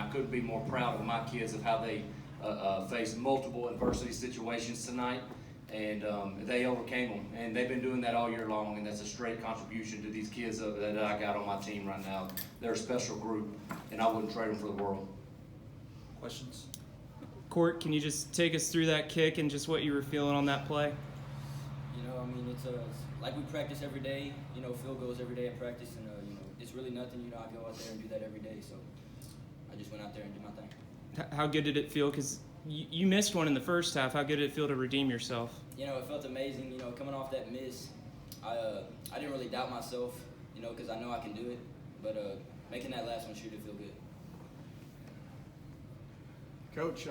I couldn't be more proud of my kids of how they faced multiple adversity situations tonight, and they overcame them. And they've been doing that all year long, and that's a straight contribution to these kids that I got on my team right now. They're a special group, and I wouldn't trade them for the world. Questions? Court, can you just take us through that kick and just what you were feeling on that play? You know, I mean, it's like we practice every day. You know, field goals every day at practice, and you know, it's really nothing. You know, I go out there and do that every day. So I just went out there and did my thing. How good did it feel? Because you missed one in the first half. How good did it feel to redeem yourself? You know, it felt amazing. You know, coming off that miss, I didn't really doubt myself. You know, because I know I can do it. But making that last one shoot, it feel good. Coach,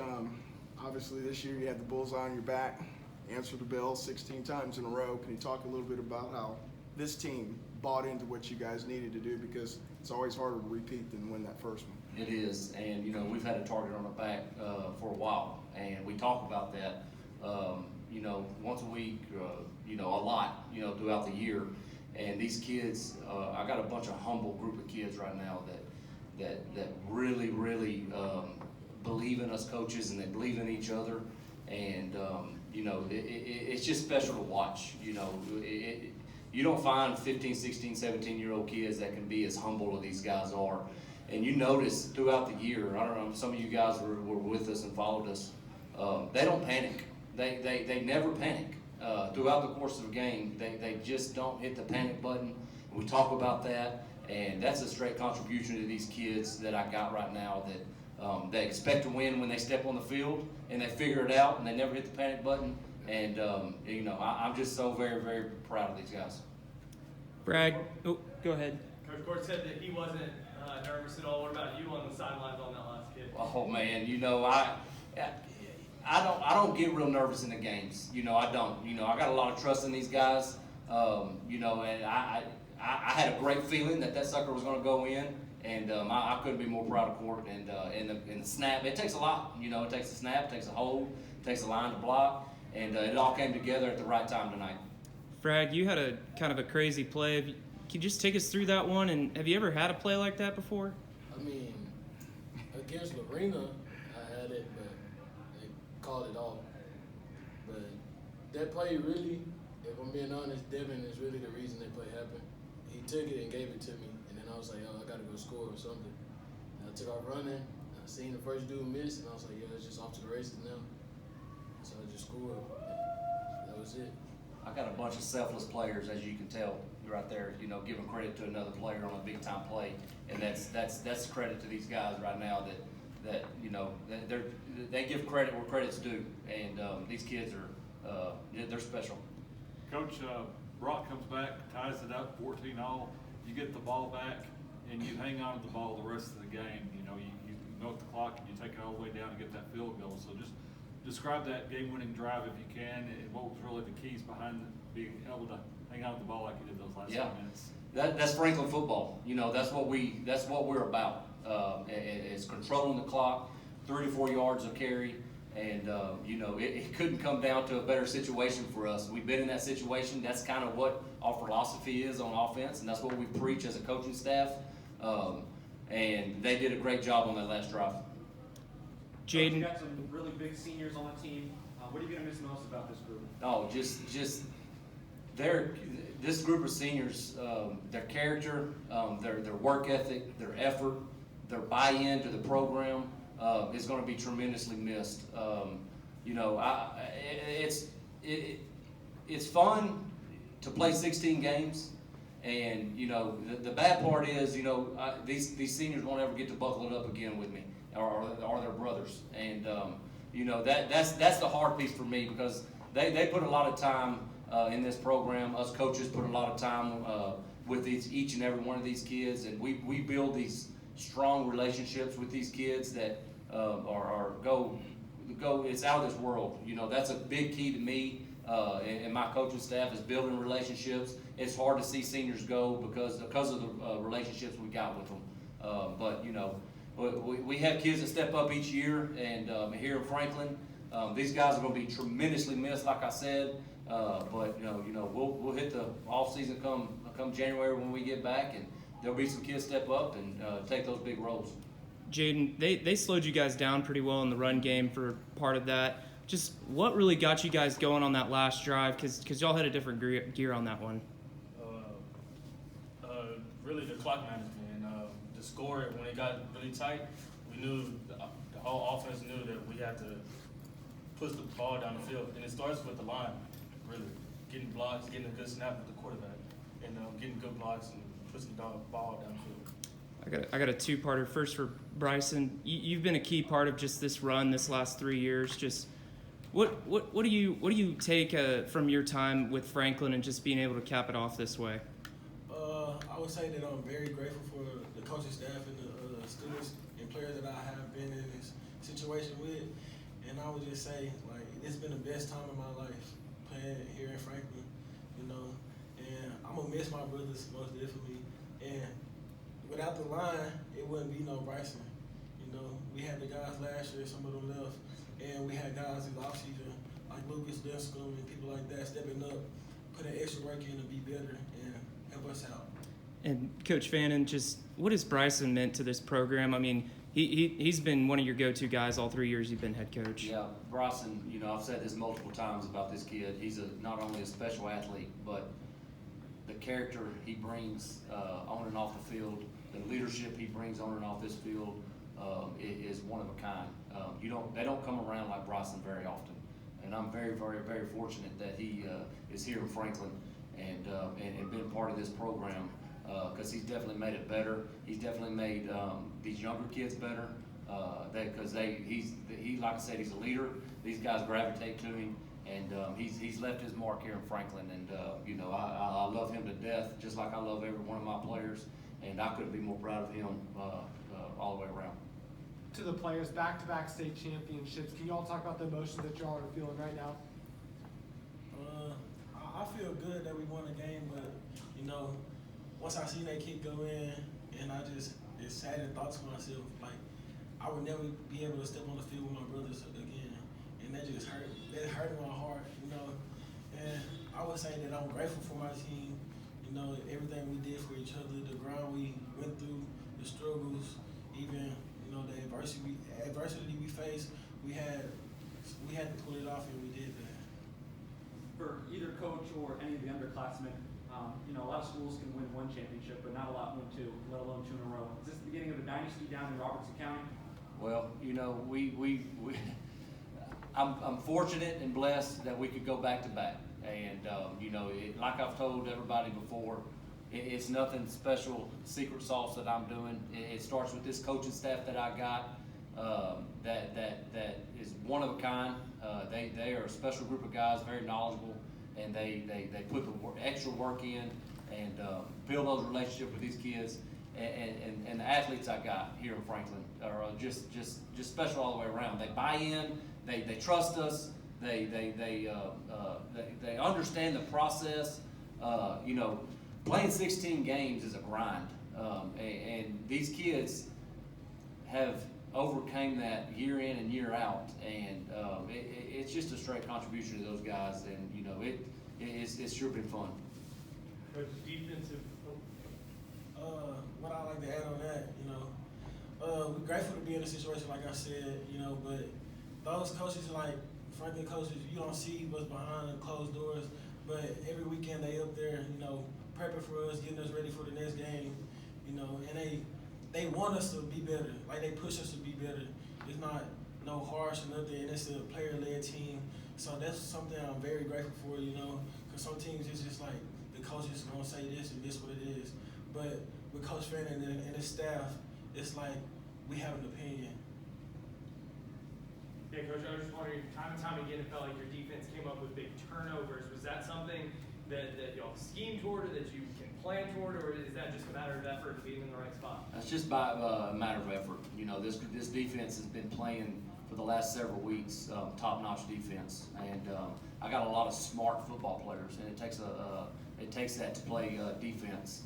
obviously this year you had the bullseye on your back, answered the bell 16 times in a row. Can you talk a little bit about how this team bought into what you guys needed to do, because it's always harder to repeat than win that first one? It is, and you know, we've had a target on our back for a while, and we talk about that, you know, once a week, you know, a lot, you know, throughout the year. And these kids, I got a bunch of humble group of kids right now that really believe in us coaches, and they believe in each other, and you know, it's just special to watch. You know, you don't find 15, 16, 17-year-old kids that can be as humble as these guys are. And you notice throughout the year, I don't know, some of you guys were with us and followed us, they don't panic. They never panic. Throughout the course of the game, they just don't hit the panic button. We talk about that, and that's a straight contribution to these kids that I got right now, that they expect to win when they step on the field, and they figure it out, and they never hit the panic button. And you know, I'm just so very proud of these guys. Bragg, oh, go ahead. Coach Gord said that he wasn't nervous at all. What about you on the sidelines on that last kick? Oh man, you know, I don't get real nervous in the games. You know, I don't. You know, I got a lot of trust in these guys. You know, and I had a great feeling that sucker was going to go in. And I couldn't be more proud of Court. And the snap, it takes a lot. You know, it takes a snap, it takes a hold, it takes a line to block, and it all came together at the right time tonight. Bragg, you had a kind of a crazy play. Can you just take us through that one? And have you ever had a play like that before? I mean, against Lorena, I had it, but they called it off. But that play really, if I'm being honest, Devin is really the reason that play happened. He took it and gave it to me. I was like, oh, I got to go score or something. And I took off running. I seen the first dude miss, and I was like, yeah, it's just off to the races now. So I just scored. That was it. I got a bunch of selfless players, as you can tell right there. You know, giving credit to another player on a big time play, and that's credit to these guys right now that you know they give credit where credit's due, and these kids are they're special. Coach, Brock comes back, ties it up, 14-all. You get the ball back, and you hang on to the ball the rest of the game. You know, you milk the clock, and you take it all the way down and get that field goal. So just describe that game-winning drive if you can, and what was really the keys behind being able to hang on to the ball like you did those last 5 minutes. That's Franklin football. You know, that's what we're about. It's controlling the clock, 3 to 4 yards of carry. And, you know, it couldn't come down to a better situation for us. We've been in that situation. That's kind of what our philosophy is on offense, and that's what we preach as a coaching staff. And they did a great job on that last drive. Jaden. You got some really big seniors on the team. What are you going to miss most about this group? Oh, just this group of seniors, their character, their work ethic, their effort, their buy-in to the program. Is going to be tremendously missed. You know, it's fun to play 16 games, and you know the bad part is, you know, these seniors won't ever get to buckle it up again with me or their brothers, and you know that's the hard piece for me, because they put a lot of time in this program. Us coaches put a lot of time with each and every one of these kids, and we build these strong relationships with these kids that go. It's out of this world. You know, that's a big key to me and my coaching staff, is building relationships. It's hard to see seniors go because of the relationships we got with them. But you know, we have kids that step up each year, and here in Franklin, these guys are going to be tremendously missed, like I said. But you know, we'll hit the off season come January when we get back, and there'll be some kids step up and take those big roles. Jaden, they slowed you guys down pretty well in the run game for part of that. Just what really got you guys going on that last drive? Because y'all had a different gear on that one. Really the clock management and the score. When it got really tight, we knew the whole offense knew that we had to push the ball down the field, and it starts with the line. Really getting blocks, getting a good snap with the quarterback, and getting good blocks and pushing the ball down the field. I got a two-parter. First for Bryson, you've been a key part of just this run this last 3 years. Just what do you take from your time with Franklin and just being able to cap it off this way? I would say that I'm very grateful for the coaching staff and the students and players that I have been in this situation with. And I would just say, like, it's been the best time of my life playing here in Franklin, you know. And I'm going to miss my brothers most definitely. And without the line, it wouldn't be no Bryson. You know, we had the guys last year, some of them left. And we had guys in the offseason, like Lucas Linscomb and people like that, stepping up, putting extra work in to be better and help us out. And Coach Fannin, just what has Bryson meant to this program? I mean, he's been one of your go-to guys all 3 years you've been head coach. Yeah, Bryson, you know, I've said this multiple times about this kid. He's not only a special athlete, but the character he brings on and off the field, the leadership he brings on and off this field is one of a kind. They don't come around like Bryson very often, and I'm very, very, very fortunate that he is here in Franklin and been part of this program. Because he's definitely made it better. He's definitely made these younger kids better. Because he like I said, he's a leader. These guys gravitate to him, and he's left his mark here in Franklin. And you know, I love him to death, just like I love every one of my players. And I couldn't be more proud of him all the way around. To the players, back-to-back state championships. Can you all talk about the emotions that y'all are feeling right now? I feel good that we won the game, but you know, once I seen that kid go in, and it's sad and thought to myself, like, I would never be able to step on the field with my brothers again. And that just hurt. That hurt my heart, you know. And I would say that I'm grateful for my team, you know, everything we did for each other, the grind we went through, the struggles, even, you know, the adversity we faced, we had to pull it off, and we did that. For either coach or any of the underclassmen, you know, a lot of schools can win one championship, but not a lot win two, let alone two in a row. Is this the beginning of a dynasty down in Robertson County? Well, you know, I'm fortunate and blessed that we could go back to back. And, you know, like I've told everybody before, it's nothing special, secret sauce that I'm doing. It starts with this coaching staff that I got that is one of a kind. They are a special group of guys, very knowledgeable, and they put the extra work in and build those relationships with these kids. And the athletes I got here in Franklin are just special all the way around. They buy in, they trust us, they understand the process. You know, playing 16 games is a grind, and these kids have overcame that year in and year out, and it's just a straight contribution to those guys, and you know it's sure been fun. Coach, defensive. What I like to add on that, you know, we're grateful to be in a situation like I said, you know, but those coaches like Franklin coaches, you don't see what's behind the closed doors, but every weekend they up there, you know, prepping for us, getting us ready for the next game, you know, and they want us to be better. Like, they push us to be better. It's not no harsh or nothing, and it's a player-led team. So that's something I'm very grateful for, you know, because some teams it's just like the coaches gonna say this and this what it is. But with Coach Fannin and his staff, it's like we have an opinion. Yeah, Coach, I was just wondering, time and time again, it felt like your defense came up with big turnovers. Was that something that y'all scheme toward, or that you can plan toward, or is that just a matter of effort and being in the right spot? That's just by a matter of effort. You know, this defense has been playing for the last several weeks, top-notch defense, and I got a lot of smart football players, and it takes that to play defense.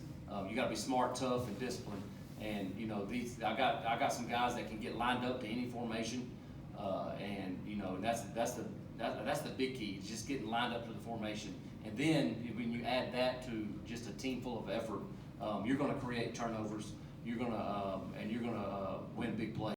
You got to be smart, tough, and disciplined. And you know, I got some guys that can get lined up to any formation, and you know, that's the big key. Is just getting lined up to the formation. And then when you add that to just a team full of effort, you're going to create turnovers. you're gonna win big plays.